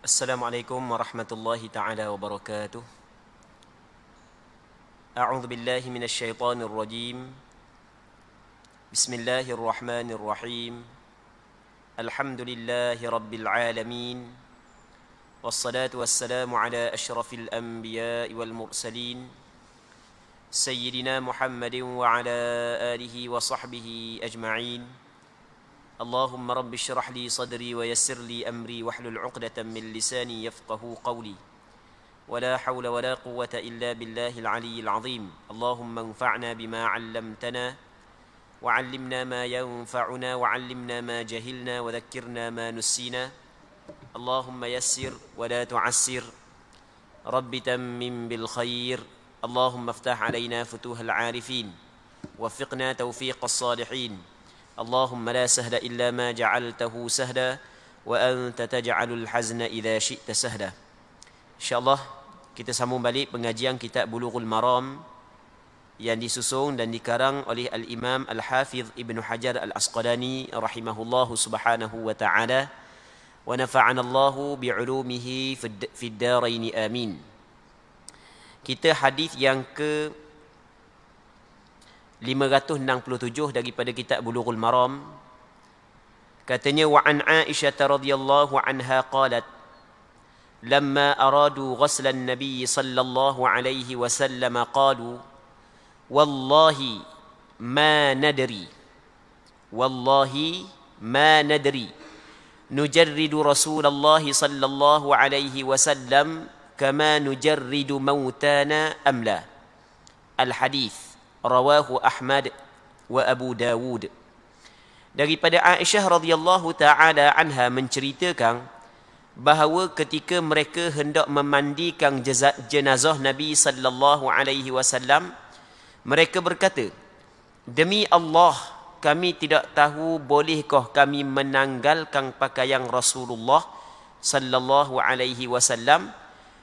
Assalamualaikum warahmatullahi taala wabarakatuh. A'udzu billahi minasy syaithanir rajim. Bismillahirrahmanirrahim. Alhamdulillahi rabbil alamin. Wassalatu wassalamu ala asyrafil anbiya'i wal mursalin. Sayyidina Muhammadin wa ala alihi wa sahbihi ajma'in. اللهم رب اشرح لي صدري ويسر لي أمري واحلل عقدة من لساني يفقه قولي ولا حول ولا قوة إلا بالله العلي العظيم اللهم انفعنا بما علمتنا وعلمنا ما ينفعنا وعلمنا ما جهلنا وذكرنا ما نسينا اللهم يسر ولا تعسر رب تمم بالخير اللهم افتح علينا فتوح العارفين وفقنا توفيق الصالحين اللهم لا سهل إلا ما جعلته سهلا وأنت تجعل الحزن إذا شئت سهلا. InsyaAllah kita sambung balik pengajian kitab Bulughul Maram yang disusun dan dikarang oleh Al-Imam Al-Hafidh Ibn Hajar Al-Asqalani rahimahullahu subhanahu wa ta'ala wa nafa'ana Allahu bi'ulumihi fid daraini amin. Kita hadis yang ke 567 daripada kitab Bulughul Maram. Katanya wa an Aisyah radhiyallahu anha qalat lamma aradu ghusl an-nabiy sallallahu alaihi wasallam qalu wallahi ma nadri nujarridu Rasulullah sallallahu alaihi wasallam kama nujarridu mautana am la. Al-hadith rawahu Ahmad wa Abu Dawud. Daripada Aisyah radhiyallahu taala anha menceritakan bahawa ketika mereka hendak memandikan jenazah Nabi sallallahu alaihi wasallam, mereka berkata, demi Allah, kami tidak tahu bolehkah kami menanggalkan pakaian Rasulullah sallallahu alaihi wasallam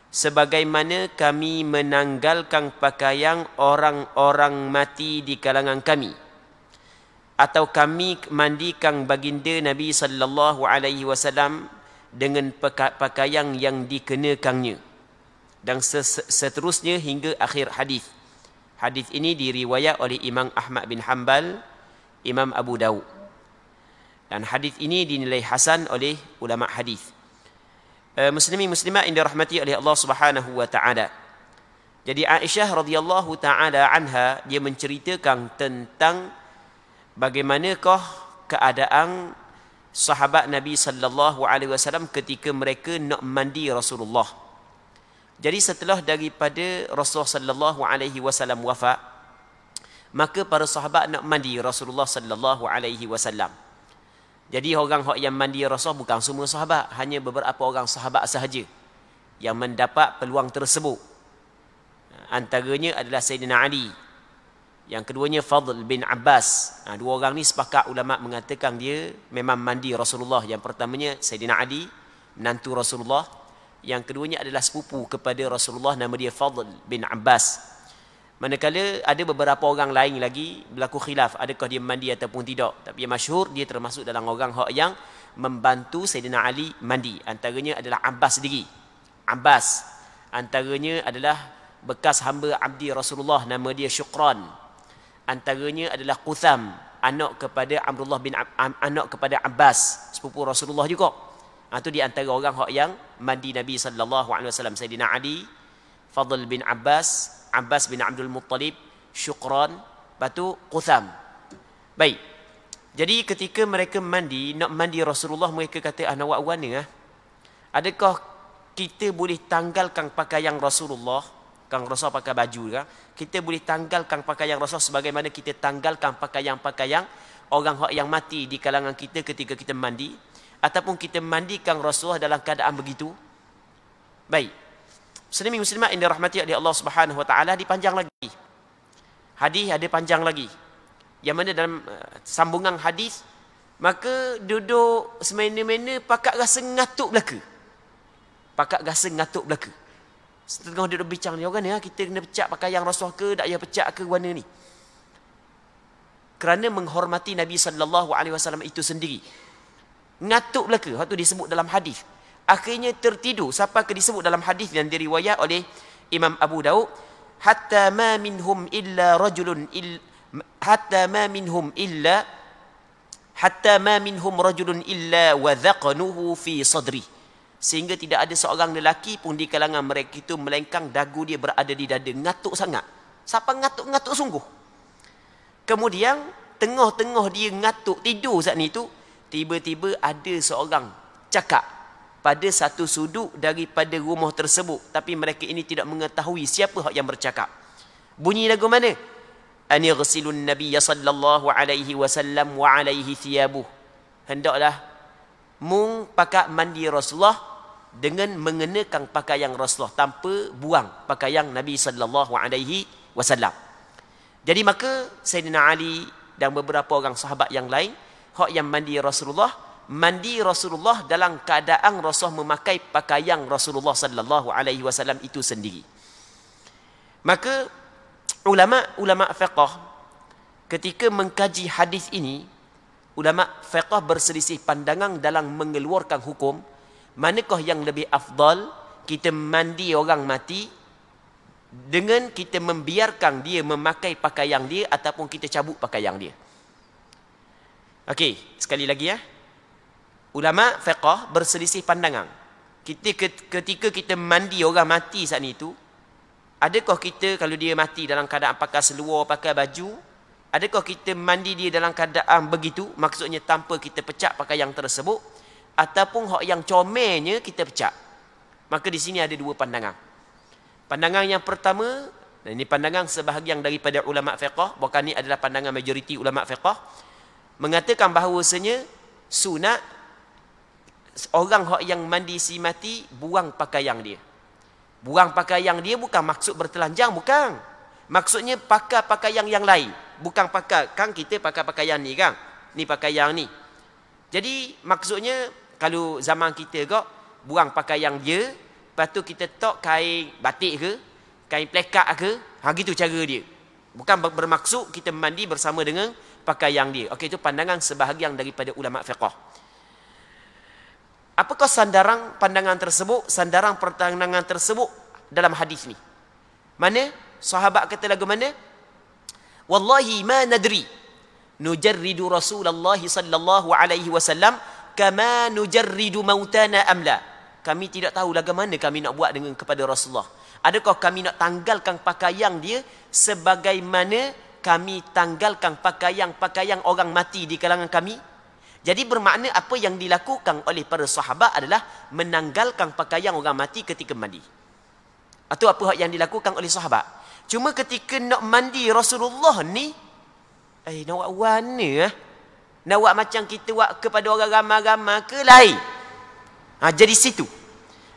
sebagaimana kami menanggalkan pakaian orang-orang mati di kalangan kami, atau kami mandikan baginda Nabi sallallahu alaihi wasallam dengan pakaian yang dikenakannya, dan seterusnya hingga akhir hadis. Hadis ini diriwayat oleh Imam Ahmad bin Hanbal, Imam Abu Dawud, dan hadis ini dinilai hasan oleh ulama hadis. Muslimin muslimat yang dirahmati oleh Allah Subhanahu wa taala. Jadi Aisyah radhiyallahu taala anha dia menceritakan tentang bagaimanakah keadaan sahabat Nabi sallallahu alaihi wasallam ketika mereka nak mandi Rasulullah. Jadi setelah daripada Rasulullah sallallahu alaihi wasallam wafat, maka para sahabat nak mandi Rasulullah sallallahu alaihi wasallam. Jadi orang yang mandi Rasul bukan semua sahabat, hanya beberapa orang sahabat sahaja yang mendapat peluang tersebut. Antaranya adalah Sayyidina Ali, yang keduanya Fadl bin Abbas. Dua orang ni sepakat ulama mengatakan dia memang mandi Rasulullah. Yang pertamanya Sayyidina Ali, menantu Rasulullah. Yang keduanya adalah sepupu kepada Rasulullah, nama dia Fadl bin Abbas. Manakala ada beberapa orang lain lagi berlaku khilaf, adakah dia mandi ataupun tidak. Tapi yang masyhur, dia termasuk dalam orang yang membantu Sayyidina Ali mandi. Antaranya adalah Abbas sendiri. Abbas antaranya adalah bekas hamba abdi Rasulullah, nama dia Syukran. Antaranya adalah Qutham anak kepada Abdullah bin anak kepada Abbas, sepupu Rasulullah juga. Itu di antara orang hak yang mandi Nabi sallallahu alaihi wasallam. Sayyidina Ali, Fadl bin Abbas, Abbas bin Abdul Muttalib, Syukran, batu Qutham. Baik. Jadi ketika mereka mandi, nak mandi Rasulullah, mereka kata, nak buat warna. Adakah kita boleh tanggalkan pakaian Rasulullah? Kang Rasul pakai baju kan? Kita boleh tanggalkan pakaian Rasul sebagaimana kita tanggalkan pakaian-pakaian orang yang mati di kalangan kita ketika kita mandi, ataupun kita mandikan Rasulullah dalam keadaan begitu. Baik. Muslimin muslimat yang dirahmati oleh Allah Subhanahu wa taala, dipanjang lagi. Hadis ada panjang lagi. Yang mana dalam sambungan hadis, maka duduk semena-mena pakak rasa ngatuk belaka. Pakak rasa ngatuk belaka. Setengah duduk bincang ni, orang ni kita kena pecak pakaian Rasul ke, tak payah pecak ke warna ni. Kerana menghormati Nabi sallallahu alaihi wasallam itu sendiri. Ngatuk belaka, waktu disebut dalam hadis. Akhirnya tertidur. Siapa ke disebut dalam hadis yang diriwayat oleh Imam Abu Daud, hatta ma minhum illa rajulun wa dhaqanuhu fi sadri. Sehingga tidak ada seorang lelaki pun di kalangan mereka itu melainkan dagu dia berada di dada. Ngatuk sangat. Siapa ngatuk-ngatuk sungguh. Kemudian tengah-tengah dia ngatuk tidur saat ni tu, tiba-tiba ada seorang cakap pada satu sudut daripada rumah tersebut, tapi mereka ini tidak mengetahui siapa yang bercakap. Bunyi lagu mana? An yaghsilun nabiyya sallallahu alaihi wasallam wa alaihi thiyabuh. Hendaklah mung pakak mandi Rasulullah dengan mengenakan pakaian Rasulullah tanpa buang pakaian Nabi sallallahu alaihi wasallam. Jadi maka Sayyidina Ali dan beberapa orang sahabat yang lain hak yang mandi Rasulullah dalam keadaan Rasulullah memakai pakaian Rasulullah sallallahu alaihi wasallam itu sendiri. Maka ulama fiqh ketika mengkaji hadis ini, ulama fiqh berselisih pandangan dalam mengeluarkan hukum, manakah yang lebih afdal, kita mandi orang mati dengan kita membiarkan dia memakai pakaian dia ataupun kita cabut pakaian dia. Okey, sekali lagi ya. Ulama fiqh berselisih pandangan. Ketika kita mandi orang mati saat itu, adakah kita kalau dia mati dalam keadaan pakai seluar, pakai baju, adakah kita mandi dia dalam keadaan begitu, maksudnya tanpa kita pecak pakaian tersebut, ataupun hak yang comelnya kita pecak? Maka di sini ada dua pandangan. Pandangan yang pertama, dan ini pandangan sebahagian daripada ulama fiqh, bukan ini adalah pandangan majoriti ulama fiqh, mengatakan bahawasanya sunat orang hak yang mandi si mati buang pakaian dia. Buang pakaian dia bukan maksud bertelanjang, bukan. Maksudnya pakai pakaian yang lain. Bukan pakai, kan kita pakai pakaian ni kan. Ni pakaian ni. Jadi maksudnya kalau zaman kita kok buang pakaian dia, lepas tu kita tok kain batik ke, kain plekat ke, gitu cara dia. Bukan bermaksud kita mandi bersama dengan pakaian dia. Okey, itu pandangan sebahagian daripada ulama fiqh. Apakah sandaran pandangan tersebut, sandaran pandangan tersebut dalam hadis ni? Mana? Sahabat kata lagu mana? Wallahi ma nadri nujarridu Rasulullah sallallahu alaihi wasallam kama nujarridu mautana amla. Kami tidak tahu lagu mana kami nak buat dengan kepada Rasulullah. Adakah kami nak tanggalkan pakaian dia sebagaimana kami tanggalkan pakaian orang mati di kalangan kami? Jadi bermakna apa yang dilakukan oleh para sahabat adalah menanggalkan pakaian orang mati ketika mandi. Atau apa yang dilakukan oleh sahabat. Cuma ketika nak mandi Rasulullah ni, nak buat warna nak buat macam kita buat kepada orang ramai-ramai ke lain? Jadi situ.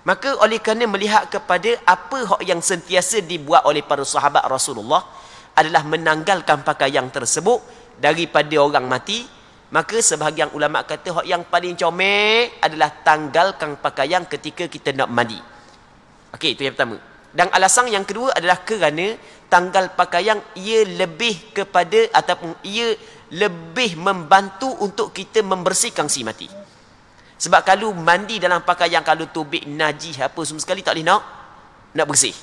Maka oleh kerana melihat kepada apa yang sentiasa dibuat oleh para sahabat Rasulullah adalah menanggalkan pakaian tersebut daripada orang mati, maka sebahagian ulama kata hak yang paling comel adalah tanggalkan pakaian ketika kita nak mandi. Okey, itu yang pertama. Dan alasan yang kedua adalah kerana tanggal pakaian ia lebih kepada ataupun ia lebih membantu untuk kita membersihkan si mati. Sebab kalau mandi dalam pakaian kalau tubik najis apa semua sekali tak boleh nak bersih.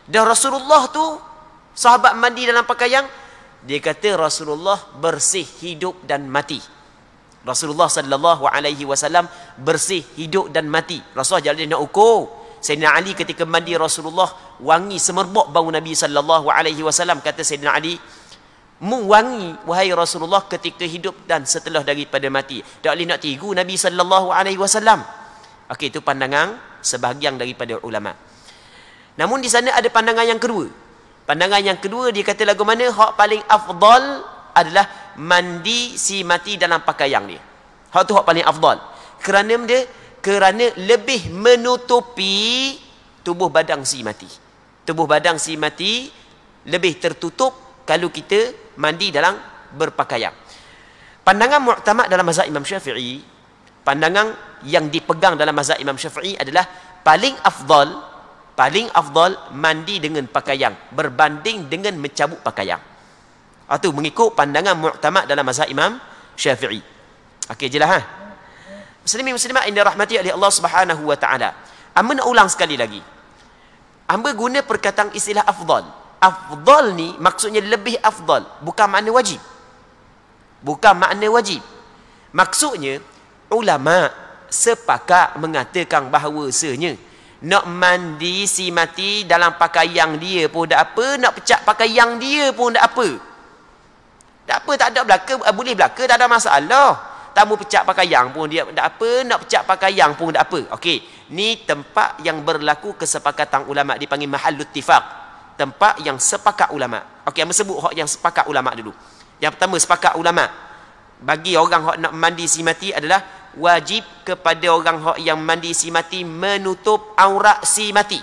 Dan Rasulullah tu sahabat mandi dalam pakaian Dia kata Rasulullah bersih hidup dan mati. Rasulullah sallallahu alaihi wasallam bersih hidup dan mati. Rasulullah jadi nak ukur. Sayyidina Ali ketika mandi Rasulullah wangi semerbak bau Nabi sallallahu alaihi wasallam. Kata Sayyidina Ali, mu wangi wahai Rasulullah ketika hidup dan setelah daripada mati. Tak boleh nak tiru Nabi sallallahu alaihi wasallam. Okey, itu pandangan sebahagian daripada ulama. Namun di sana ada pandangan yang kedua. Pandangan yang kedua dia kata lagu mana hak paling afdal adalah mandi si mati dalam pakaian dia. Hak tu hak paling afdal. Kerana lebih menutupi tubuh badan si mati. Tubuh badan si mati lebih tertutup kalau kita mandi dalam berpakaian. Pandangan mu'tamad dalam mazhab Imam Syafi'i, pandangan yang dipegang dalam mazhab Imam Syafi'i adalah paling afdal mandi dengan pakaian berbanding dengan mencabut pakaian. Itu mengikut pandangan mu'tamad dalam mazhab Imam Syafi'i. Okey, jelas ha? Muslimin muslimat yang dirahmati oleh Allah Subhanahu wa taala. Amba nak ulang sekali lagi. Amba guna perkataan istilah afdal. Afdal ni maksudnya lebih afdal, bukan makna wajib. Bukan makna wajib. Maksudnya ulama sepakat mengatakan bahawasanya nak mandi si mati dalam pakaian dia pun tak apa, nak pecah pakaian dia pun tak apa. Tak apa, tak ada belaka, boleh belaka, tak ada masalah. Tamu pecah pakaian pun dia tak apa, nak pecah pakaian pun tak apa. Okey, ni tempat yang berlaku kesepakatan ulama, dipanggil mahallut ittifaq. Tempat yang sepakat ulama. Okey, saya sebut hak yang sepakat ulama dulu. Yang pertama sepakat ulama, bagi orang hak nak mandi si mati adalah wajib kepada orang hak yang mandi si mati menutup aurat si mati.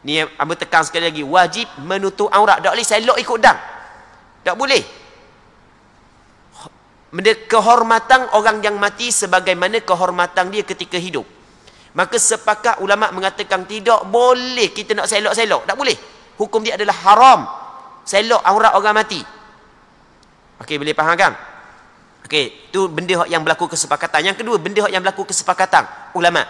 Ni amba tekan sekali lagi, wajib menutup aurat. Tak boleh selok ikut dang. Tak boleh. Kehormatan orang yang mati sebagaimana kehormatan dia ketika hidup. Maka sepakat ulama mengatakan tidak boleh kita nak selok-selok. Tak boleh. Hukum dia adalah haram. Selok aurat orang mati. Okey, boleh faham kan? Okey, itu benda yang berlaku kesepakatan. Yang kedua, benda yang berlaku kesepakatan ulama.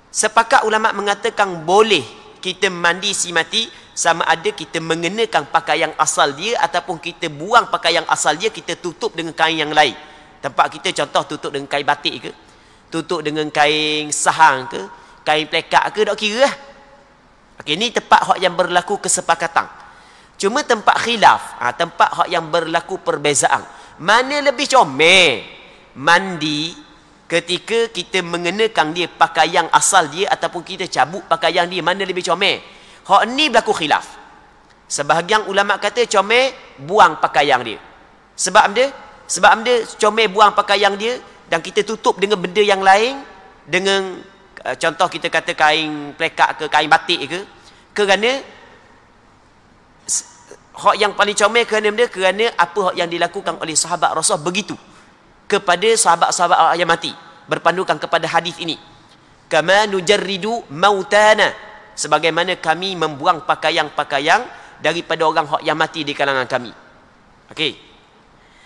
Sepakat ulama mengatakan boleh kita mandi si mati sama ada kita mengenakan pakaian asal dia ataupun kita buang pakaian asal dia, kita tutup dengan kain yang lain. Tempat kita contoh tutup dengan kain batik ke, tutup dengan kain sahang ke, kain plekak ke, tak kira lah. Okey, ni tempat yang berlaku kesepakatan. Cuma tempat khilaf, tempat yang berlaku perbezaan. Mana lebih comel? Mandi ketika kita mengenakan dia pakaian asal dia ataupun kita cabut pakaian dia, mana lebih comel? Hak ni berlaku khilaf. Sebahagian ulama kata comel buang pakaian dia. Sebab dia comel buang pakaian dia dan kita tutup dengan benda yang lain, dengan contoh kita kata kain plekak ke, kain batik ke, kerana hak yang paling comel kerana apa hak yang dilakukan oleh sahabat Rasul begitu kepada sahabat-sahabat yang mati, berpandukan kepada hadis ini, kama nujarridu mautana, sebagaimana kami membuang pakaian-pakaian daripada orang hak yang mati di kalangan kami. Okey,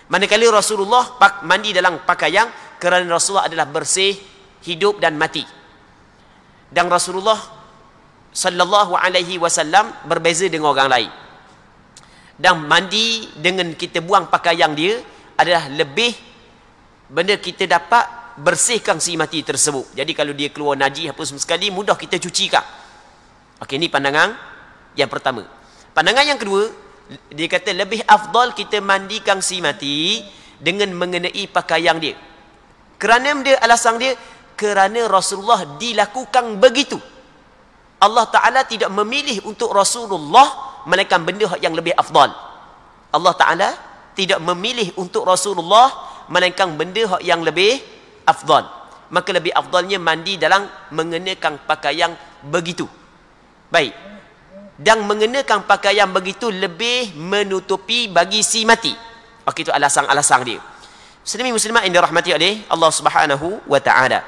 manakala Rasulullah mandi dalam pakaian kerana Rasulullah adalah bersih hidup dan mati, dan Rasulullah sallallahu alaihi wasallam berbeza dengan orang lain. Dan mandi dengan kita buang pakaian dia adalah lebih benda kita dapat bersihkan si mati tersebut. Jadi kalau dia keluar najis apa semua sekali, mudah kita cucikan. Okey, ini pandangan yang pertama. Pandangan yang kedua, dia kata lebih afdal kita mandikan si mati dengan mengenai pakaian dia. Kerana dia alasan dia kerana Rasulullah dilakukan begitu. Allah Ta'ala tidak memilih untuk Rasulullah melainkan benda yang lebih afdal. Allah Ta'ala tidak memilih untuk Rasulullah melainkan benda yang lebih afdal. Maka lebih afdalnya mandi dalam mengenakan pakaian begitu. Baik. Dan mengenakan pakaian begitu lebih menutupi bagi si mati. Okey, itu alasan-alasan dia. Muslimin muslimat yang dirahmati oleh Allah Subhanahu wa taala.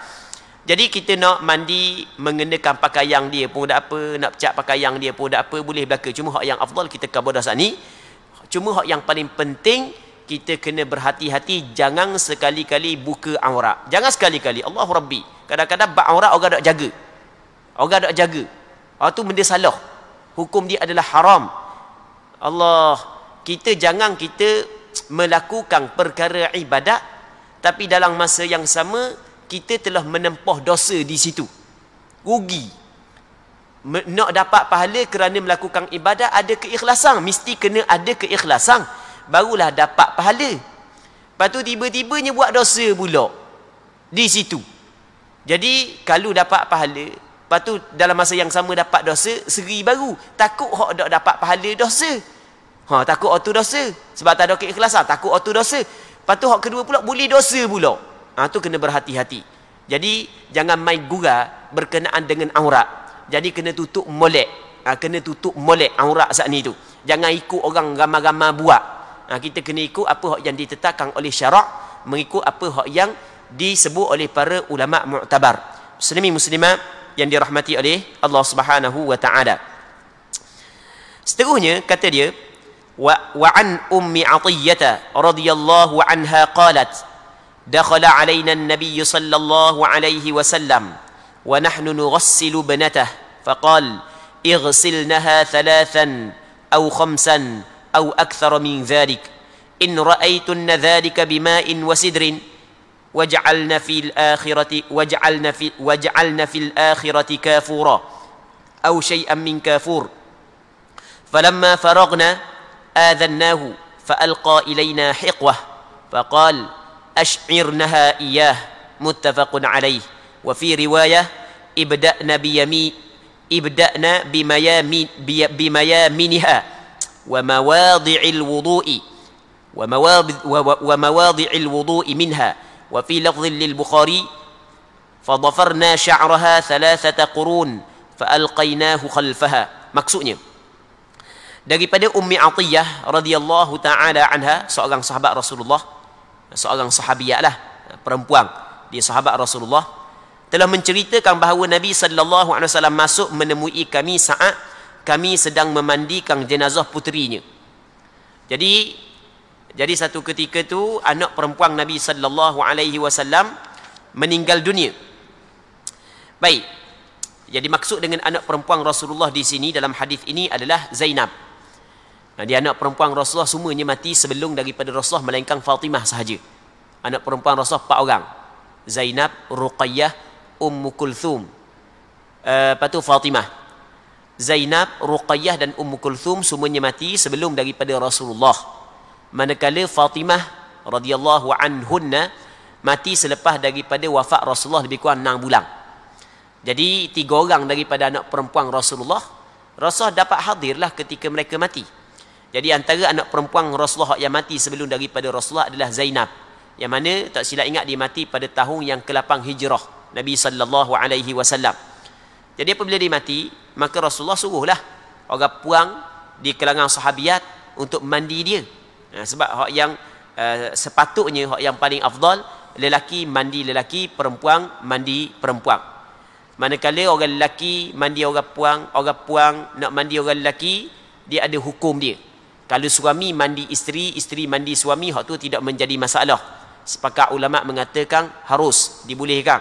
Jadi kita nak mandi mengenakan pakaian dia pun tak apa, nak pecah pakaian dia pun tak apa, boleh berlaku. Cuma hak yang afdal kita kabar dah ni. Cuma hak yang paling penting kita kena berhati-hati, jangan sekali-kali buka aurat. Jangan sekali-kali. Allahu Rabbi. Kadang-kadang bab aurat orang tak jaga. Orang tak jaga. Tu benda salah. Hukum dia adalah haram. Allah, jangan kita melakukan perkara ibadat tapi dalam masa yang sama kita telah menempuh dosa di situ. Rugi. Nak dapat pahala kerana melakukan ibadat ada keikhlasan, mesti kena ada keikhlasan barulah dapat pahala. Lepas tu tiba-tibanya buat dosa pula di situ. Jadi kalau dapat pahala, lepas tu dalam masa yang sama dapat dosa, seri baru. Takut hok tak dapat pahala dosa. Takut auto dosa. Sebab tak ada keikhlasan, takut auto dosa. Lepas tu hok kedua pula boleh dosa pula. Tu kena berhati-hati. Jadi jangan main gurau berkenaan dengan aurat. Jadi kena tutup molek. Kena tutup molek aurat saat ni tu. Jangan ikut orang ramai-ramai buat. Kita kena ikut apa hak yang ditetapkan oleh syarak, mengikut apa hak yang disebut oleh para ulama mu'tabar. Muslimin muslimat yang dirahmati oleh Allah Subhanahu wa taala. Seterusnya kata dia, wa an ummi Athiyyah radhiyallahu anha qalat, dakhala alaina an-nabiy sallallahu alaihi wasallam wa nahnu nughassilu ibnatah faqal اغسلنها ثلاثا أو خمسا أو أكثر من ذلك إن رأيتن ذلك بماء وسدر وجعلن في الآخرة كافورا أو شيئا من كافور فلما فرغنا آذناه فألقى إلينا حقوة فقال أشعرنها إياه متفق عليه وفي رواية ابدأنا بميامنها ومواضع الوضوء منها وفي لفظ للبخاري فضفرنا شعرها 3 قرون فألقيناه خلفها. Maksudnya daripada Ummi Athiyyah radhiyallahu taala anha, seorang sahabat Rasulullah, seorang sahabiah lah, perempuan, dia sahabat Rasulullah, telah menceritakan bahawa Nabi sallallahu alaihi wasallam masuk menemui kami saat kami sedang memandikan jenazah puterinya. Jadi satu ketika tu anak perempuan Nabi sallallahu alaihi wasallam meninggal dunia. Baik. Jadi maksud dengan anak perempuan Rasulullah di sini dalam hadis ini adalah Zainab. Dia anak perempuan Rasulullah semuanya mati sebelum daripada Rasulullah melainkan Fatimah sahaja. Anak perempuan Rasulullah 4 orang. Zainab, Ruqayyah, Ummu Kulthum. Lepas tu Fatimah. Zainab, Ruqayyah dan Ummu Kulthum semuanya mati sebelum daripada Rasulullah. Manakala Fatimah radhiyallahu anhunna mati selepas daripada wafat Rasulullah lebih kurang 6 bulan. Jadi 3 orang daripada anak perempuan Rasulullah dapat hadirlah ketika mereka mati. Jadi antara anak perempuan Rasulullah yang mati sebelum daripada Rasulullah adalah Zainab, yang mana tak silap ingat dia mati pada tahun yang ke-8 Hijrah Nabi sallallahu alaihi wasallam. Jadi apabila dia mati, maka Rasulullah suruhlah orang puang di kalangan sahabiat untuk mandi dia. Sebab hak yang sepatutnya hak yang paling afdal, lelaki mandi lelaki, perempuan mandi perempuan. Manakala orang lelaki mandi orang puang nak mandi orang lelaki, dia ada hukum dia. Kalau suami mandi isteri, isteri mandi suami, hak tu tidak menjadi masalah. Sepakat ulama mengatakan harus dibolehkan.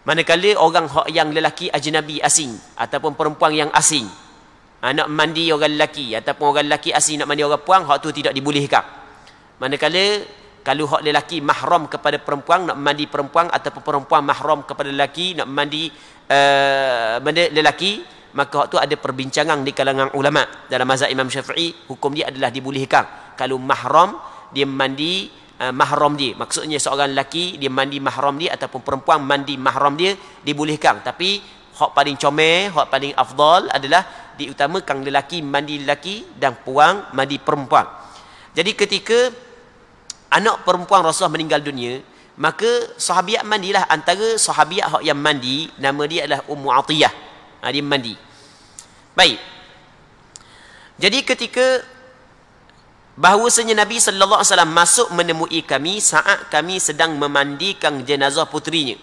Manakala orang yang lelaki ajnabi asing ataupun perempuan yang asing nak mandi orang lelaki ataupun orang lelaki asing nak mandi orang puang, hak tu tidak dibolehkan. Manakala kalau hak lelaki mahram kepada perempuan nak mandi perempuan ataupun perempuan mahram kepada lelaki nak mandi benda lelaki, maka hak tu ada perbincangan di kalangan ulama. Dalam mazhab Imam Syafi'i, hukum dia adalah dibolehkan. Kalau mahram dia mandi mahram dia, maksudnya seorang lelaki dia mandi mahram dia ataupun perempuan mandi mahram dia, dibolehkan. Tapi hak paling comel, hak paling afdal adalah diutamakan lelaki mandi lelaki dan puang mandi perempuan. Jadi ketika anak perempuan Rasulullah meninggal dunia, maka sahabiat mandilah. Antara sahabiat hak yang mandi, nama dia adalah Ummu Athiyyah. Dia mandi. Baik. Jadi ketika bahawasanya Nabi sallallahu alaihi wasallam masuk menemui kami saat kami sedang memandikan jenazah puterinya.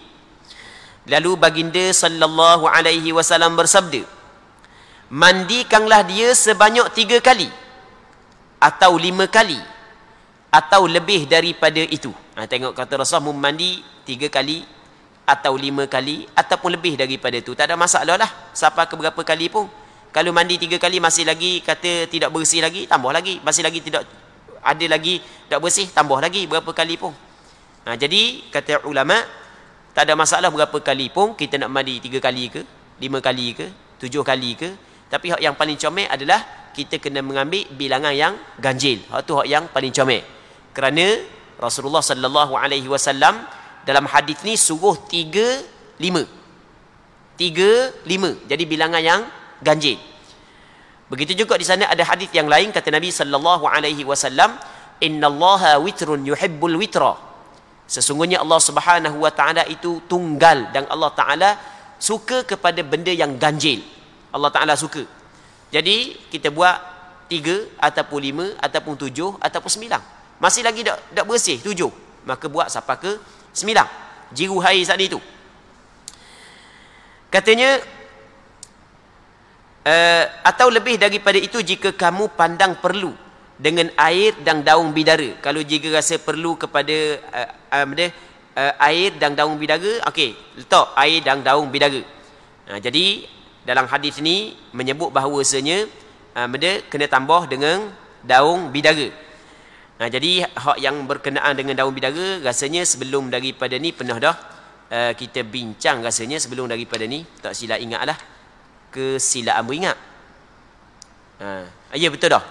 Lalu baginda sallallahu alaihi wasallam bersabda, mandikanlah dia sebanyak 3 kali atau 5 kali atau lebih daripada itu. Tengok kata Rasulullah mandi 3 kali atau 5 kali ataupun lebih daripada itu, tak ada masalah lah. Sampai ke berapa kali pun Kalau mandi 3 kali masih lagi kata tidak bersih lagi, tambah lagi. Masih lagi tidak ada lagi tak bersih, tambah lagi berapa kali pun. Jadi kata ulama, tak ada masalah berapa kali pun kita nak mandi 3 kali ke, 5 kali ke, 7 kali ke. Tapi hak yang paling comel adalah kita kena mengambil bilangan yang ganjil. Hak tu hak yang paling comel. Kerana Rasulullah sallallahu alaihi wasallam dalam hadis ni suruh 3, 5. 3, 5. Jadi bilangan yang ganjil. Begitu juga di sana ada hadis yang lain kata Nabi sallallahu alaihi wasallam, "Innallaha witrun yuhibbul witra." Sesungguhnya Allah Subhanahu wa taala itu tunggal dan Allah taala suka kepada benda yang ganjil. Allah taala suka. Jadi kita buat 3 ataupun 5 ataupun 7 ataupun 9. Masih lagi tak bersih 7. Maka buat sampai ke 9. Jiru air saat itu. Katanya atau lebih daripada itu jika kamu pandang perlu dengan air dan daun bidara. Kalau jika rasa perlu kepada air dan daun bidara, okey, letak air dan daun bidara. Jadi dalam hadis ni menyebut bahawasanya kena tambah dengan daun bidara. Jadi hak yang berkenaan dengan daun bidara rasanya sebelum daripada ni pernah dah kita bincang rasanya sebelum daripada ni, tak silap ingatlah. Kesilaan beringat. Ya betul dah.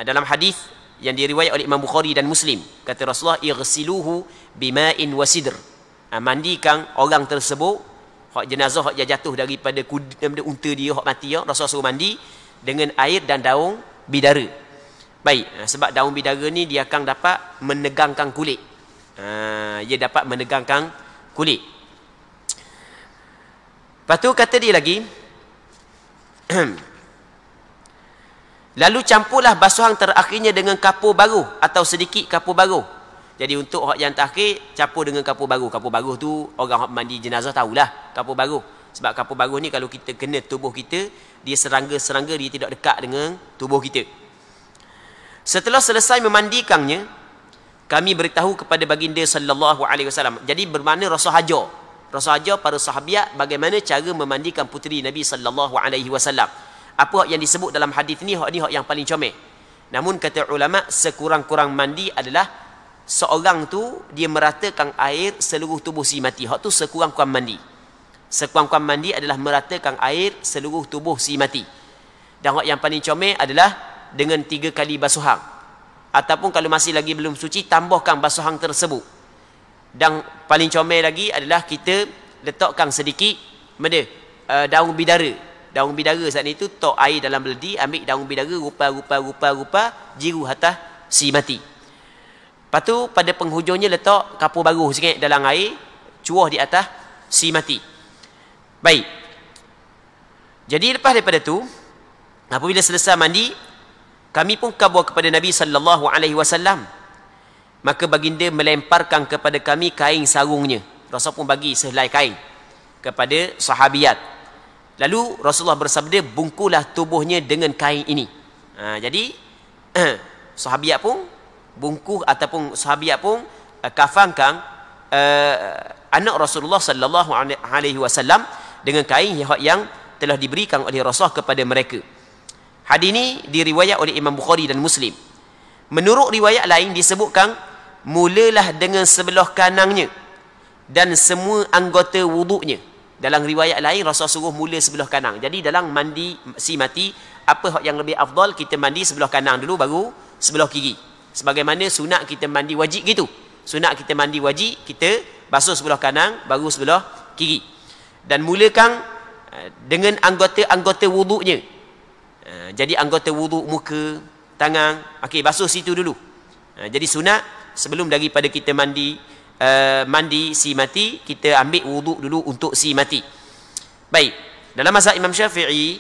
Dalam hadis yang diriwayat oleh Imam Bukhari dan Muslim, kata Rasulullah, "Ighsiluhu bima'in wa sidr." Mandikan orang tersebut, hak jenazah hak jatuh daripada unta dia hak mati, Rasulullah suruh mandi dengan air dan daun bidara. Baik, sebab daun bidara ni dia akan dapat menegangkan kulit. Dia dapat menegangkan kulit. Lepas tu kata dia lagi, lalu campurlah basuhan terakhirnya dengan kapur baru atau sedikit kapur baru. Jadi untuk hak yang terakhir campur dengan kapur baru. Kapur baru tu orang hak mandi jenazah tahulah kapur baru. Sebab kapur baru ni kalau kita kena tubuh kita, dia serangga-serangga dia tidak dekat dengan tubuh kita. Setelah selesai memandikannya, kami beritahu kepada baginda sallallahu alaihi wasallam. Jadi bermakna Rasul hajar para sahabat bagaimana cara memandikan puteri Nabi sallallahu alaihi wasallam. Apa yang disebut dalam hadis ni hak yang paling comel. Namun kata ulama, sekurang-kurang mandi adalah seorang tu dia meratakan air seluruh tubuh si mati. Hak tu sekurang-kurang mandi. Sekurang-kurang mandi adalah meratakan air seluruh tubuh si mati. Dan hak yang paling comel adalah dengan 3 kali basuhan. Ataupun kalau masih lagi belum suci, tambahkan basuhan tersebut. Dan paling comel lagi adalah kita letakkan sedikit daun bidara. Daun bidara saat itu tok air dalam beledi, ambil daun bidara rupa jiru atas si mati. Lepas tu pada penghujungnya letak kapur baru sikit dalam air, cuah di atas si mati. Baik. Jadi lepas daripada tu, apabila selesai mandi, kami pun khabar kepada Nabi sallallahu alaihi wasallam. Maka baginda melemparkan kepada kami kain sarungnya. Rasul pun bagi sehelai kain kepada sahabiat. Lalu Rasulullah bersabda, bungkulah tubuhnya dengan kain ini. Jadi sahabiat pun bungkuh ataupun sahabiat pun kafankan anak Rasulullah sallallahu alaihi wasallam dengan kain yang telah diberikan oleh Rasul kepada mereka. Hadis ini diriwayat oleh Imam Bukhari dan Muslim. Menurut riwayat lain disebutkan, mulalah dengan sebelah kanannya dan semua anggota wuduknya. Dalam riwayat lain Rasul suruh mula sebelah kanan. Jadi dalam mandi si mati, apa yang lebih afdal, kita mandi sebelah kanan dulu baru sebelah kiri. Sebagaimana sunat kita mandi wajib gitu. Sunat kita mandi wajib, kita basuh sebelah kanan baru sebelah kiri. Dan mulakan dengan anggota-anggota wuduknya. Jadi anggota wuduk muka, tangan, okey, basuh situ dulu. Jadi sunat sebelum daripada kita mandi si mati, kita ambil wuduk dulu untuk si mati. Baik, dalam mazhab Imam Syafi'i,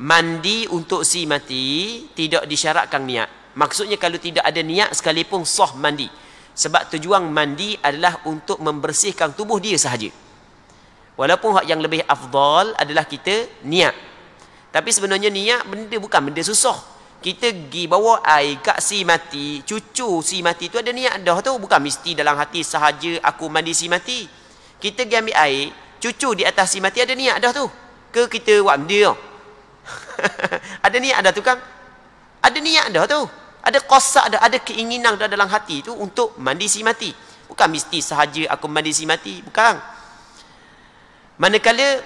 mandi untuk si mati tidak disyaratkan niat. Maksudnya kalau tidak ada niat sekalipun sah mandi. Sebab tujuan mandi adalah untuk membersihkan tubuh dia sahaja. Walaupun hak yang lebih afdal adalah kita niat. Tapi sebenarnya niat bukan benda susah. Kita pergi bawa air kat si mati, cucu si mati tu ada niat dah tu. Bukan mesti dalam hati sahaja aku mandi si mati. Kita pergi ambil air, cucu di atas si mati ada niat dah tu. Ke kita buat benda tau. Ada niat dah tu, Kang. Ada niat dah tu. Ada qasad dah, ada keinginan dah dalam hati tu untuk mandi si mati. Bukan mesti sahaja aku mandi si mati, bukan. Manakala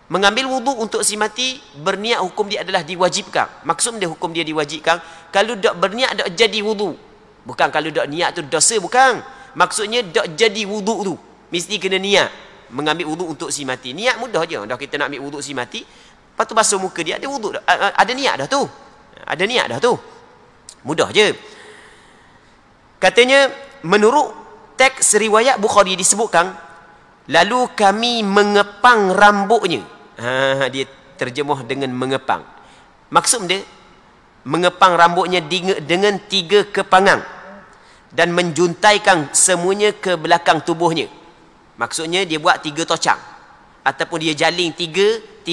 mengambil wuduk untuk si mati, berniat hukum dia adalah diwajibkan. Maksud dia hukum dia diwajibkan, kalau dak berniat dak jadi wuduk. Bukan kalau dak niat tu dosa, bukan. Maksudnya dak jadi wuduk tu. Mesti kena niat mengambil wuduk untuk si mati. Niat mudah je. Dah kita nak ambil wuduk si mati, lepas tu basuh muka dia, ada wuduk dah. Ada niat dah tu. Ada niat dah tu. Mudah je. Katanya, menurut teks riwayat Bukhari disebutkan, lalu kami mengepang rambutnya. Dia terjemuh dengan mengepang. Maksud dia, mengepang rambutnya dengan 3 kepangan dan menjuntaikan semuanya ke belakang tubuhnya. Maksudnya dia buat 3 tocang, ataupun dia jaling 3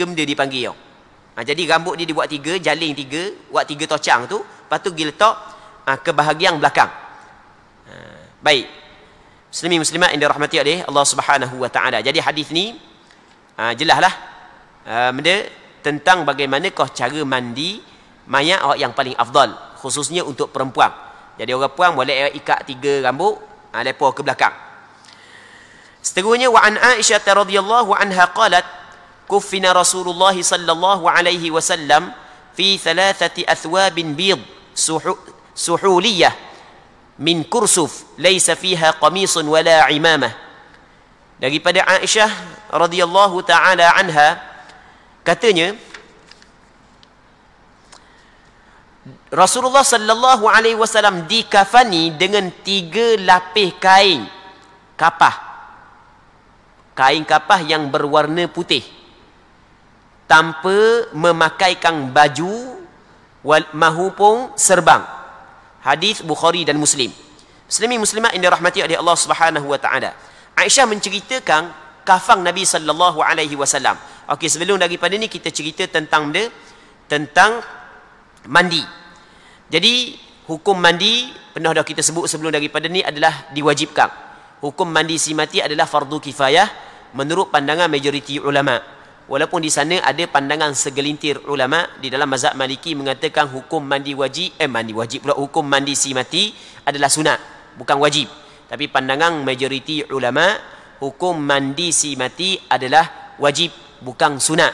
benda dipanggil. Jadi rambut dia dibuat 3, jaling 3, buat 3 tocang tu, lepas tu dia letak ke bahagian belakang. Baik. Muslimin muslimat yang dirahmati oleh Allah Subhanahu wa taala. Jadi hadis ni jelaslah benda tentang bagaimanakah cara mandi mayat orang yang paling afdal, khususnya untuk perempuan. Jadi orang perempuan boleh ikat 3 rambut, lepas ke belakang. Seterusnya, wa an Aisyah radhiyallahu anha qalat, kuffina Rasulullah sallallahu alaihi wasallam fi 3 athwabin bid suhuliyah min kursuf laysa fiha qamisun wala imamah. Daripada Aisyah radhiyallahu taala anha, katanya Rasulullah sallallahu alaihi wasallam dikafani dengan 3 lapis kain kapah. Kain kapah yang berwarna putih, tanpa memakaikan baju mahupun serban. Hadis Bukhari dan Muslim. Muslimin muslimat yang dirahmati oleh Allah Subhanahu wa taala. Aisyah menceritakan kafan Nabi sallallahu alaihi wasallam. Okey, sebelum daripada ni kita cerita tentang mandi. Jadi hukum mandi pernah dah kita sebut sebelum daripada ni adalah diwajibkan. Hukum mandi si mati adalah fardu kifayah menurut pandangan majoriti ulama. Walaupun di sana ada pandangan segelintir ulama di dalam mazhab Maliki mengatakan hukum hukum mandi si mati adalah sunat, bukan wajib. Tapi pandangan majoriti ulama, hukum mandi si mati adalah wajib, bukan sunat.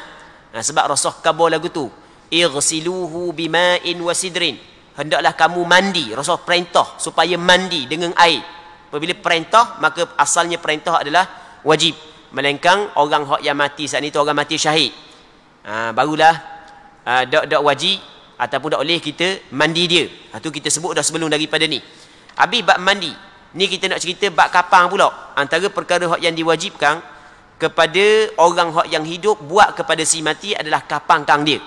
Sebab Rasul kabar lagu tu, igsiluhu bima'in wa sidrin. Hendaklah kamu mandi. Rasul perintah supaya mandi dengan air. Apabila perintah, maka asalnya perintah adalah wajib. Melainkan orang yang mati saat itu, orang mati syahid, barulah dak wajib ataupun dak boleh kita mandi dia. Itu kita sebut dah sebelum daripada ni. Habis bab mandi ni kita nak cerita bab kapang pula. Antara perkara yang diwajibkan kepada orang yang hidup buat kepada si mati adalah kapang kang dia.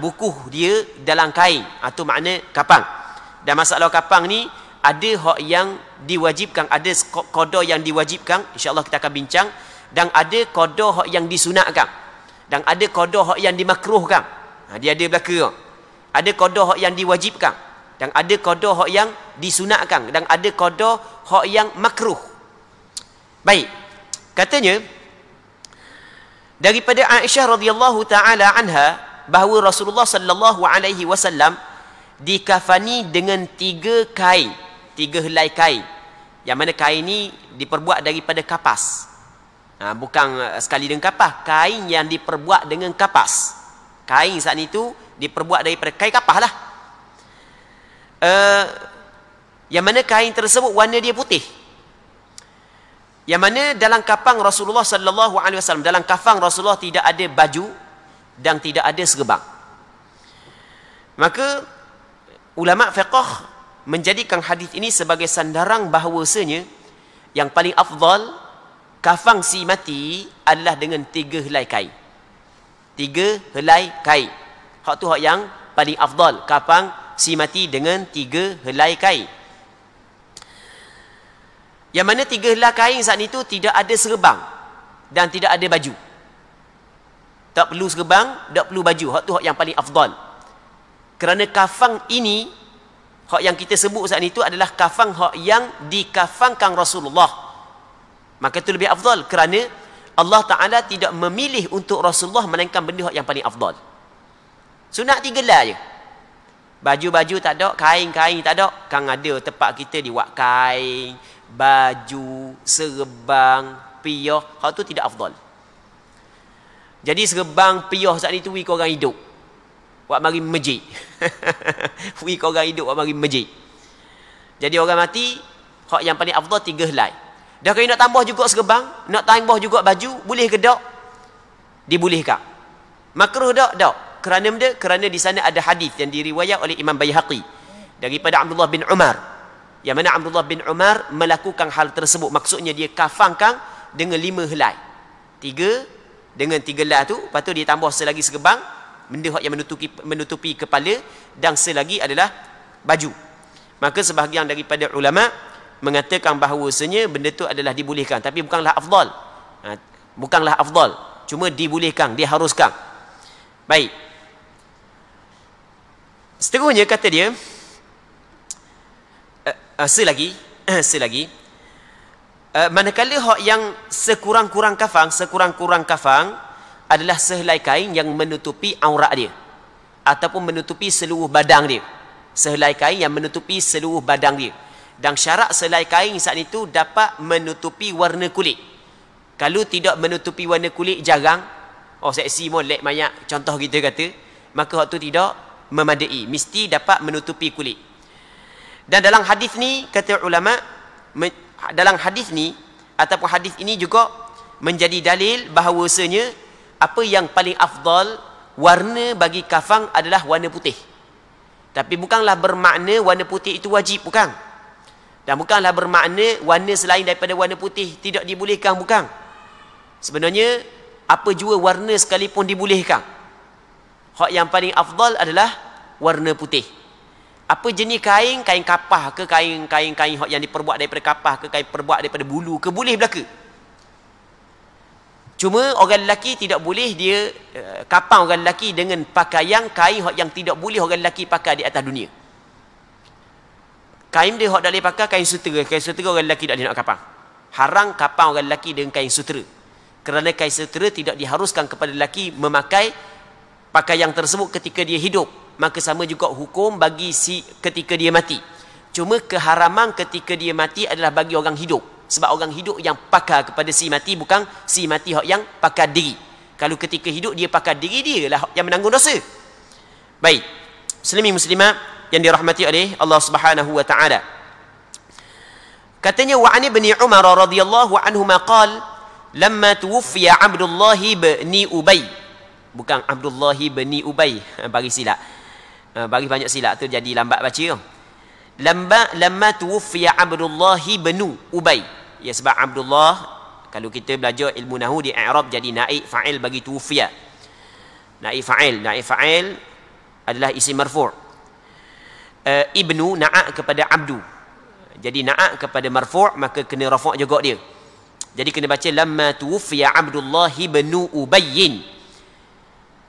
Bukuh dia dalam kain. Itu makna kapang. Dan masalah kapang ni ada hak yang diwajibkan, ada qada yang diwajibkan, insya-Allah kita akan bincang, dan ada qada hak yang disunatkan, dan ada qada hak yang dimakruhkan. Dia ada belaka. Ada qada hak yang diwajibkan, dan ada qada hak yang disunatkan, dan ada qada hak yang makruh. Baik. Katanya daripada Aisyah radhiyallahu taala anha bahawa Rasulullah sallallahu alaihi wasallam dikafani dengan 3 kain, 3 helai kain. Yang mana kain ni diperbuat daripada kapas. Bukan sekali dengan kapas, kain yang diperbuat dengan kapas. Kain saat itu diperbuat daripada kain kapas lah. Yang mana kain tersebut warna dia putih. Yang mana dalam kafan Rasulullah sallallahu alaihi wasallam, dalam kafan Rasulullah tidak ada baju dan tidak ada serban. Maka ulama fiqh menjadikan hadis ini sebagai sandaran bahawasanya yang paling afdal kafan si mati adalah dengan 3 helai kain. 3 helai kain. Hak tu hak yang paling afdal, kafan si mati dengan 3 helai kain. Yang mana 3 helai kain saat itu tidak ada serban dan tidak ada baju. Tak perlu serban, tak perlu baju. Hak tu hak yang paling afdal. Kerana kafan ini, hak yang kita sebut saat itu adalah kafan hak yang dikafankan Rasulullah. Maka itu lebih afdal kerana Allah Ta'ala tidak memilih untuk Rasulullah melainkan benda hak yang paling afdal. Sunat 3 helai je. Baju-baju tak ada, kain-kain tak ada. Kan ada tempat kita dibuat kain, baju, serban, piyah. Hal tu tidak afdal. Jadi serban, piyah saat ni tu wik orang hidup. Buat mari masjid. Wik orang hidup buat mari masjid. Jadi orang mati, hak yang paling afdal 3 helai. Dah kalau nak tambah juga serban, nak tambah juga baju, boleh ke tak? Dibolehkan. Makruh tak? Tak. Kerana benda? Kerana di sana ada hadis yang diriwayat oleh Imam Baihaqi daripada Abdullah bin Umar. Yang mana Abdullah bin Umar melakukan hal tersebut. Maksudnya dia kafankan dengan 5 helai. 3 dengan 3 helai tu, lepas tu dia tambah selagi serban, benda yang menutupi kepala, dan selagi adalah baju. Maka sebahagian daripada ulama mengatakan bahawasanya benda tu adalah dibolehkan, tapi bukanlah afdal. Bukanlah afdal, cuma dibolehkan, diharuskan. Baik. Seterusnya kata dia, selagi manakala hak yang sekurang-kurang kafang adalah sehelai kain yang menutupi aurat dia ataupun menutupi seluruh badan dia. Sehelai kain yang menutupi seluruh badan dia. Dan syarat sehelai kain saat itu dapat menutupi warna kulit. Kalau tidak menutupi warna kulit, jarang. Oh, seksi molek banyak, contoh kita kata, maka waktu tidak memadai, mesti dapat menutupi kulit. Dan dalam hadis ni kata ulama, dalam hadis ni ataupun hadis ini juga menjadi dalil bahawasanya apa yang paling afdal warna bagi kafan adalah warna putih. Tapi bukanlah bermakna warna putih itu wajib, bukan. Dan bukanlah bermakna warna selain daripada warna putih tidak dibolehkan, bukan. Sebenarnya apa jua warna sekalipun dibolehkan. Hak yang paling afdal adalah warna putih. Apa jenis kain, kain kapah ke kain hak yang diperbuat daripada kapah ke kain perbuat daripada bulu ke, boleh belaka. Cuma orang lelaki tidak boleh dia kapang orang lelaki dengan pakaian kain hak yang tidak boleh orang lelaki pakai di atas dunia. Kain dia hak tak boleh pakai kain sutera. Kain sutera orang lelaki tak boleh nak kapang. Haram kapang orang lelaki dengan kain sutera. Kerana kain sutera tidak diharuskan kepada lelaki memakai pakaian tersebut ketika dia hidup. Maka sama juga hukum bagi ketika dia mati. Cuma keharaman ketika dia mati adalah bagi orang hidup. Sebab orang hidup yang pakar kepada si mati, bukan si mati yang pakar diri. Kalau ketika hidup dia pakar diri, dia lah yang menanggung dosa. Baik. Muslimin muslimat yang dirahmati oleh Allah Subhanahu wa taala. Katanya wa ani bin Umar radhiyallahu anhuma qala lamma tuwfiya Abdullah bin Ubay. Bukan Abdullah bin Ubay, bagi silap. Bagi banyak silap tu jadi lambat baca. Lamma tuwfiya Abdullah bin Ubay. Ya, sebab Abdullah, kalau kita belajar ilmu nahwu di i'rab jadi naib fa'il bagi tuwfiya. Naib fa'il adalah isim marfu'. Ibnu na'a kepada abdu. Jadi na'a kepada marfu', maka kena rafa' juga dia. Jadi kena baca lamma tuwfiya Abdullah bin Ubayyin.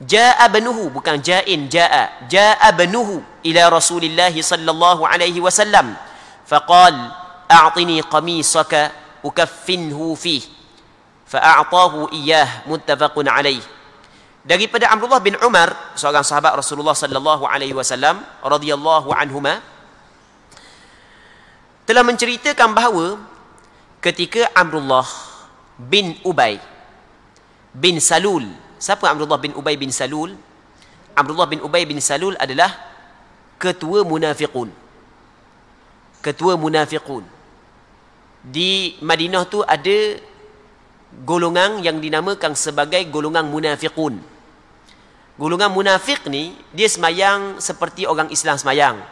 Ja'a banuhu, bukan ja'in, ja'a banuhu ila Rasulillah sallallahu alaihi wasallam faqal a'tini qamisaka ukaffinhu fih fa'a'tahu iyyah, muttafaqun alaih. Daripada Abdullah bin Umar, seorang sahabat Rasulullah sallallahu alaihi wasallam radhiyallahu anhuma, telah menceritakan bahawa ketika Abdullah bin Ubay bin Salul. Siapa Abdullah bin Ubay bin Salul? Abdullah bin Ubay bin Salul adalah ketua munafiqun. Ketua munafiqun. Di Madinah tu ada golongan yang dinamakan sebagai golongan munafiqun. Golongan munafik ni, dia semayang seperti orang Islam semayang.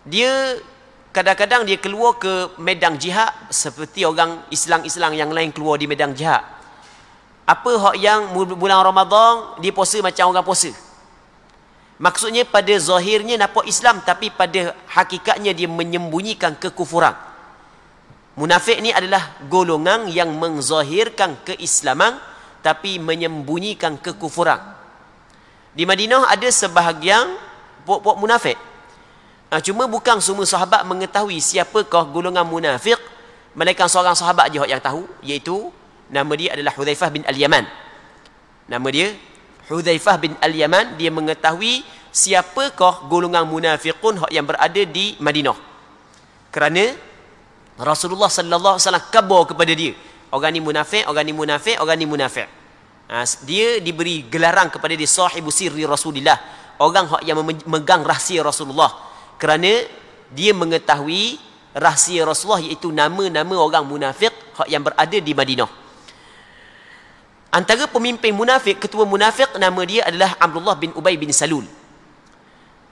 Dia kadang-kadang dia keluar ke medan jihad seperti orang Islam yang lain keluar di medan jihad. Apa hak yang bulan Ramadan dia puasa macam orang puasa. Maksudnya pada zahirnya nampak Islam, tapi pada hakikatnya dia menyembunyikan kekufuran. Munafik ni adalah golongan yang menzahirkan keislaman tapi menyembunyikan kekufuran. Di Madinah ada sebahagian puak-puak munafik. Cuma bukan semua sahabat mengetahui siapakah golongan munafik, melainkan seorang sahabat je yang tahu, iaitu nama dia adalah Hudzaifah bin Al-Yaman. Nama dia Hudzaifah bin Al-Yaman, dia mengetahui siapakah golongan munafiqun yang berada di Madinah. Kerana Rasulullah sallallahu alaihi wasallam khabar kepada dia, orang ni munafik, orang ni munafik, orang ni munafik. Dia diberi gelaran kepada dia sahibu sirri Rasulillah, orang yang memegang rahsia Rasulullah, kerana dia mengetahui rahsia Rasulullah, iaitu nama-nama orang munafik yang berada di Madinah. Antara pemimpin munafik, ketua munafik, nama dia adalah Abdullah bin Ubay bin Salul.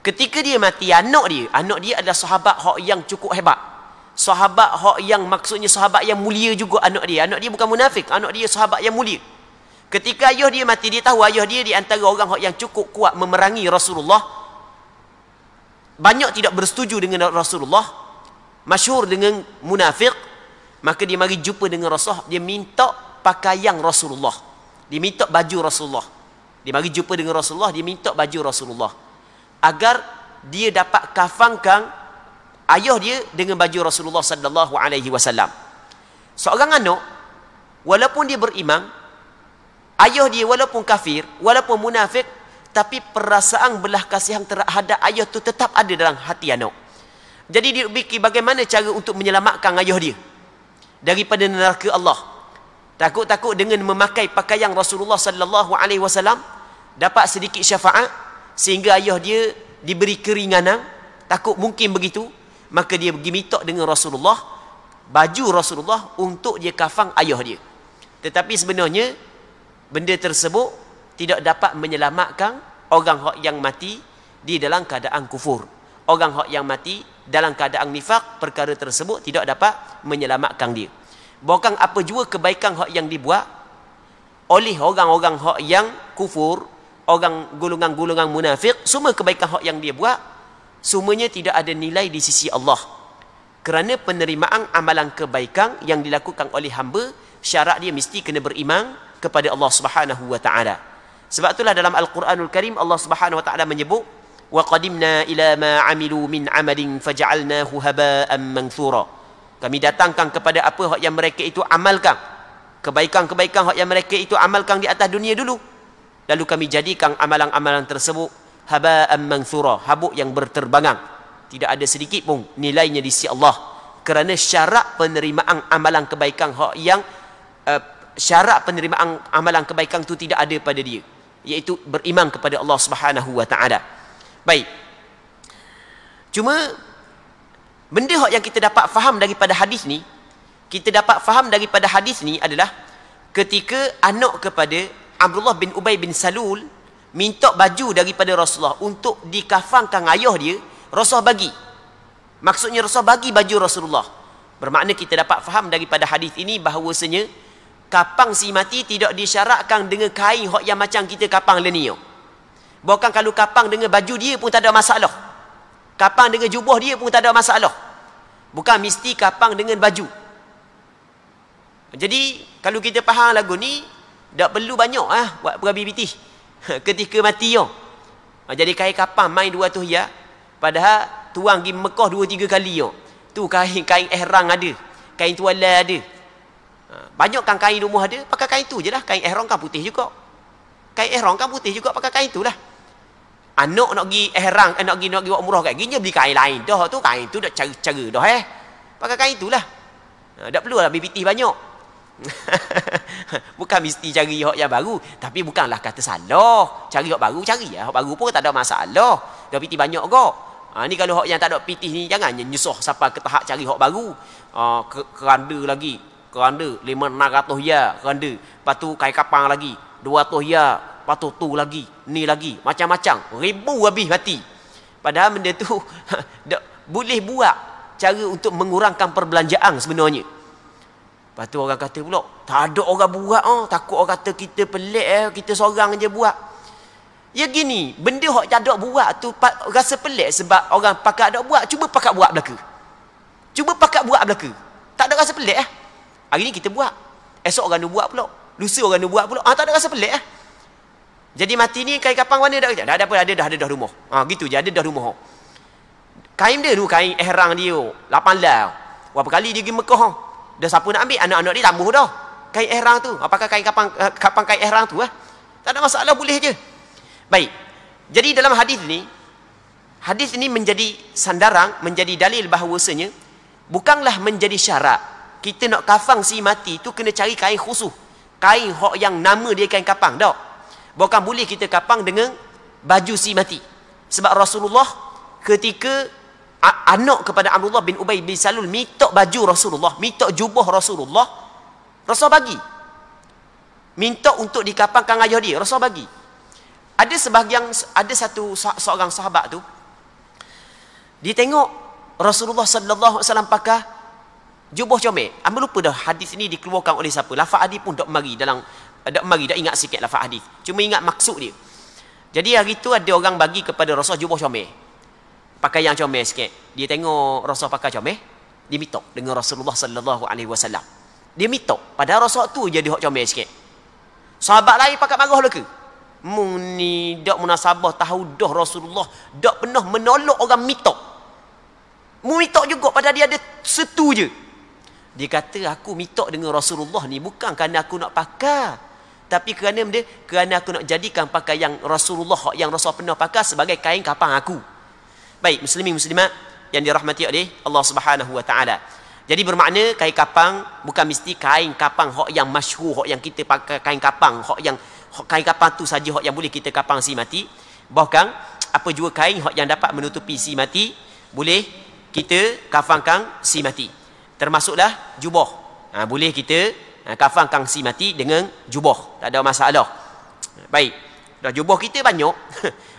Ketika dia mati, anak dia adalah sahabat yang cukup hebat. Sahabat yang maksudnya sahabat yang mulia juga anak dia. Anak dia bukan munafik, anak dia sahabat yang mulia. Ketika ayah dia mati, dia tahu ayah dia di antara orang yang cukup kuat memerangi Rasulullah. Banyak tidak bersetuju dengan Rasulullah, masyhur dengan munafik. Maka dia mari jumpa dengan Rasulullah, dia minta pakaian Rasulullah, dia minta baju Rasulullah. Dia mari jumpa dengan Rasulullah, dia minta baju Rasulullah, agar dia dapat kafankan ayah dia dengan baju Rasulullah sallallahu alaihi wasallam. Seorang anak, walaupun dia beriman, ayah dia walaupun kafir, walaupun munafik, tapi perasaan belah kasihan terhadap ayah tu tetap ada dalam hati anak. Jadi dia fikir bagaimana cara untuk menyelamatkan ayah dia daripada neraka Allah. Takut-takut dengan memakai pakaian Rasulullah sallallahu alaihi wasallam dapat sedikit syafaat, sehingga ayah dia diberi keringanan. Takut mungkin begitu, maka dia pergi minta dengan Rasulullah baju Rasulullah untuk dia kafan ayah dia. Tetapi sebenarnya benda tersebut tidak dapat menyelamatkan orang yang mati di dalam keadaan kufur. Orang yang mati dalam keadaan nifak, perkara tersebut tidak dapat menyelamatkan dia. Bukan apa jua kebaikan yang dibuat oleh orang-orang yang kufur, orang golongan-golongan munafik, semua kebaikan yang dia buat, semuanya tidak ada nilai di sisi Allah. Kerana penerimaan amalan kebaikan yang dilakukan oleh hamba, syarat dia mesti kena beriman kepada Allah Subhanahu wa taala. Sebab itulah dalam Al-Quranul Karim Allah Subhanahu wa taala menyebut, wa qadimna ila ma amilu min amalin faj'alnahu haba'an manthura. Kami datangkan kepada apa yang mereka itu amalkan, kebaikan-kebaikan yang mereka itu amalkan di atas dunia dulu, lalu kami jadikan amalan-amalan tersebut haba'an manthura, habuk yang berterbangan, tidak ada sedikit pun nilainya di sisi Allah. Kerana syarat penerimaan amalan kebaikan syarat penerimaan amalan kebaikan itu tidak ada pada dia, iaitu beriman kepada Allah Subhanahu wa taala. Baik. Cuma benda yang kita dapat faham daripada hadis ni, adalah ketika anak kepada Abdullah bin Ubay bin Salul minta baju daripada Rasulullah untuk dikafankan ayah dia, Rasulullah bagi. Maksudnya Rasulullah bagi baju Rasulullah. Bermakna kita dapat faham daripada hadis ini bahawasanya kapang si mati tidak disyaratkan dengan kain yang macam kita kapang leni. Bahkan kalau kapang dengan baju dia pun tak ada masalah. Kapang dengan jubah dia pun tak ada masalah. Bukan mesti kapang dengan baju. Jadi kalau kita faham lagu ni, tak perlu banyak buat perabi piti ketika mati yo. Jadi kain kapang main 200 ya, padahal tuang pergi Mekah 2-3 kali yo. Tu kain ihram ada, kain tuala ada. Banyak kan kain rumah ada, pakai kain tu je lah. Kain ihram kan putih juga. Kain ihram kan putih juga, pakai kain tu lah. Anak nak pergi ihram, nak pergi buat umrah kat gini, beli kain lain dah tu, kain tu dah cara-cara dah pakai kain tu lah. Tak perlu lah BPT banyak. Bukan mesti cari yang baru, tapi bukanlah kata salah cari yang baru, cari yang baru pun tak ada masalah. Dah PT banyak kok. Ni kalau yang tak ada PT ni jangan nyusah sampai ke tahap cari yang baru. Keranda lagi, keranda 500-600 ya keranda, lepas tu kain kapang lagi 200 ya, lepas tu lagi, ni lagi, macam-macam, ribu habis mati. Padahal benda tu boleh buat cara untuk mengurangkan perbelanjaan sebenarnya. Lepas tu orang kata pula, tak ada orang buat, takut orang kata kita pelik, kita seorang je buat. Ya gini, benda yang tak ada buat tu rasa pelik sebab orang pakai ada buat, cuba pakai buat belaka. Cuba pakai buat belaka. Tak ada rasa pelik Hari ni kita buat, esok orang nak buat pula, lusa orang nak buat pula. Tak ada rasa pelik Jadi mati ni kain kapang mana dah ada apa, ada dah rumah. Gitu je, ada dah rumah. Kain dia tu, kain ihram dia 8 lah. Berapa kali dia pergi Mekah dah siapa nak ambil, anak-anak dia tambah dah kain ihram tu. Pakai kain kapang kain ihram tu Tak ada masalah, boleh je. Baik. Jadi dalam hadis ini menjadi sandaran, menjadi dalil bahawasanya bukanlah menjadi syarat kita nak kafang si mati tu kena cari kain khusus, kain hok yang nama dia kain kapang. Tak. Bukan boleh kita kapang dengan baju si mati. Sebab Rasulullah ketika anak kepada Abdullah bin Ubay bin Salul minta baju Rasulullah, minta jubah Rasulullah, Rasul bagi. Minta untuk dikapangkan ayah dia, Rasul bagi. Ada seorang sahabat tu, dia tengok Rasulullah sallallahu alaihi wasallam pakai jubah comel. Ambil lupa dah hadis ini dikeluarkan oleh siapa. Lafaz hadis pun tak mari dalam, tak ingat sikit lafaz hadis. Cuma ingat maksud dia. Jadi hari tu ada orang bagi kepada Rasul jubah comel. Pakai yang comel sikit. Dia tengok Rasul pakai comel, dia minta dengan Rasulullah sallallahu alaihi wasallam. Dia minta, padahal Rasul tu je dia hok comel sikit. Sahabat lain pakai marah lah ke? Ni dak munasabah tahu dah Rasulullah dak pernah menolak orang minta. Mu minta juga padahal dia ada setu je. Dia kata aku minta dengan Rasulullah ni bukan kerana aku nak pakai, tapi kerana aku nak jadikan pakaian Rasulullah yang Rasul pernah pakai sebagai kain kapang aku. Baik, muslimin muslimat yang dirahmati oleh Allah Subhanahu wa taala. Jadi bermakna kain kapang bukan mesti kain kapang hok yang masyhur, hok yang kita pakai kain kapang, hok yang kain kapang tu saja hok yang boleh kita kapang si mati. Bahkan apa jua kain hok yang dapat menutupi si mati boleh kita kafangkan si mati. Termasuklah jubah. Boleh kita kafangkan si mati dengan jubah. Tak ada masalah. Baik. Dah jubah kita banyak.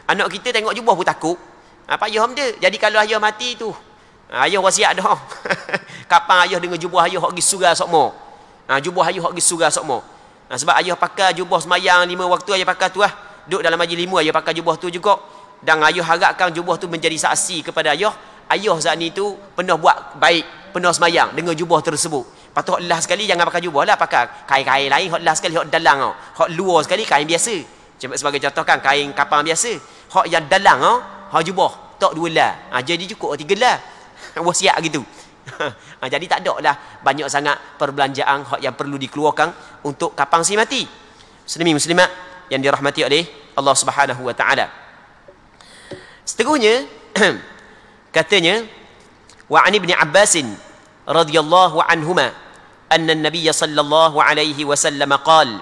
Anak kita tengok jubah pun takut. Apa ayah dia? Jadi kalau ayah mati tu, ayah wasiat dah. Kapang ayah dengan jubah ayah hok gi surga sokmo. Jubah ayah hok gi surga sokmo. Sebab ayah pakai jubah semayang 5 waktu ayah pakai tu lah. Duduk dalam majlis 5 ayah pakai jubah tu juga. Dan ayah harapkan jubah tu menjadi saksi kepada ayah. Ayah saat ni tu pernah buat baik, pernah semayang dengan jubah tersebut. Patut lah sekali jangan pakai jubah lah, pakai kain-kain lain. Hok lah sekali hok dalang. Hok luar sekali kain biasa. Sebagai contoh kan kain kapang biasa. Hok yang dalang hok jubah. Tak 2 lah. Jadi cukup 3 lah. Wasiat gitu. Jadi tak ada lah banyak sangat perbelanjaan hak yang perlu dikeluarkan untuk kapang si mati. Muslimin muslimat yang dirahmati oleh Allah Subhanahu wa taala. Seterusnya katanya wa an ibn Abbas radhiyallahu anhuma anna an-nabiy sallallahu alaihi wasallam qala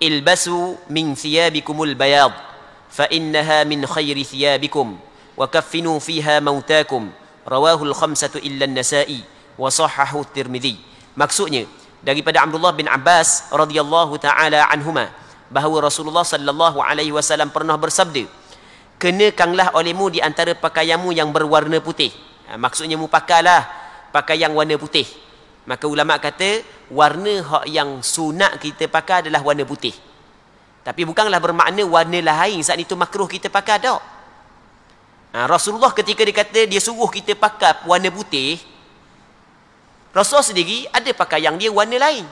ilbasu min thiyabikumul bayad fa innaha min khairi thiyabikum wa kaffinu fiha mautakum. Rawahul khamsatu illa an-Nasa'i wa sahahu Tirmidzi. Maksudnya daripada Abdullah bin Abbas radhiyallahu taala anhuma bahawa Rasulullah sallallahu alaihi wasallam pernah bersabda, kenakanlah olehmu di antara pakaianmu yang berwarna putih. Maksudnya mu pakailah pakaian warna putih. Maka ulama kata warna hak yang sunat kita pakai adalah warna putih. Tapi bukanlah bermakna warna lain saat itu makruh kita pakai tak. Rasulullah ketika dia kata dia suruh kita pakai warna putih, Rasul sendiri ada pakaian dia warna lain.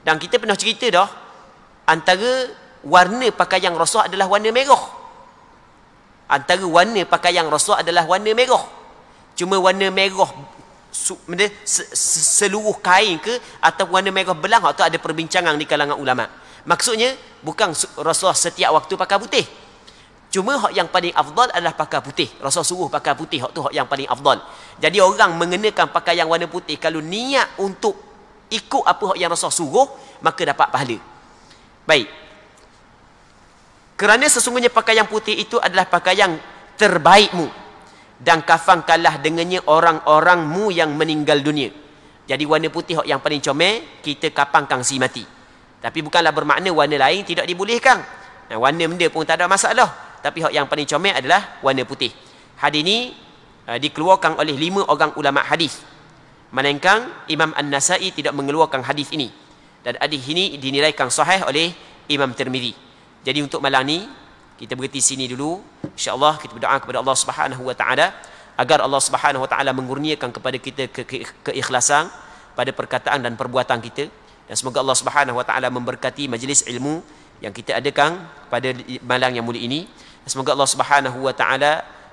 Dan kita pernah cerita dah, antara warna pakaian Rasul adalah warna merah. Antara warna pakaian Rasul adalah warna merah. Cuma warna merah seluruh kain ke atau warna merah belang, itu ada perbincangan di kalangan ulama. Maksudnya bukan Rasul setiap waktu pakai putih. Cuma hak yang paling afdal adalah pakai putih. Rasul suruh pakai putih, hak tu hak yang paling afdal. Jadi orang mengenakan pakaian warna putih kalau niat untuk ikut apa hak yang Rasul suruh, maka dapat pahala. Baik. Kerana sesungguhnya pakaian putih itu adalah pakaian terbaikmu dan kafangkanlah dengannya orang-orangmu yang meninggal dunia. Jadi warna putih hak yang paling comel kita kafangkan si mati. Tapi bukanlah bermakna warna lain tidak dibolehkan. Warna benda pun tak ada masalah. Tapi hak yang paling comel adalah warna putih. Hadis ini dikeluarkan oleh 5 orang ulama hadis. Melainkan Imam An-Nasa'i tidak mengeluarkan hadis ini. Dan hadis ini dinilaikan sahih oleh Imam Tirmidzi. Jadi untuk malam ni kita berhenti sini dulu. Insya-Allah kita berdoa kepada Allah Subhanahu wa taala agar Allah Subhanahu wa taala mengurniakan kepada kita keikhlasan pada perkataan dan perbuatan kita. Dan semoga Allah Subhanahu wa taala memberkati majlis ilmu yang kita adakan pada malam yang mulia ini. Semoga Allah Subhanahu wa taala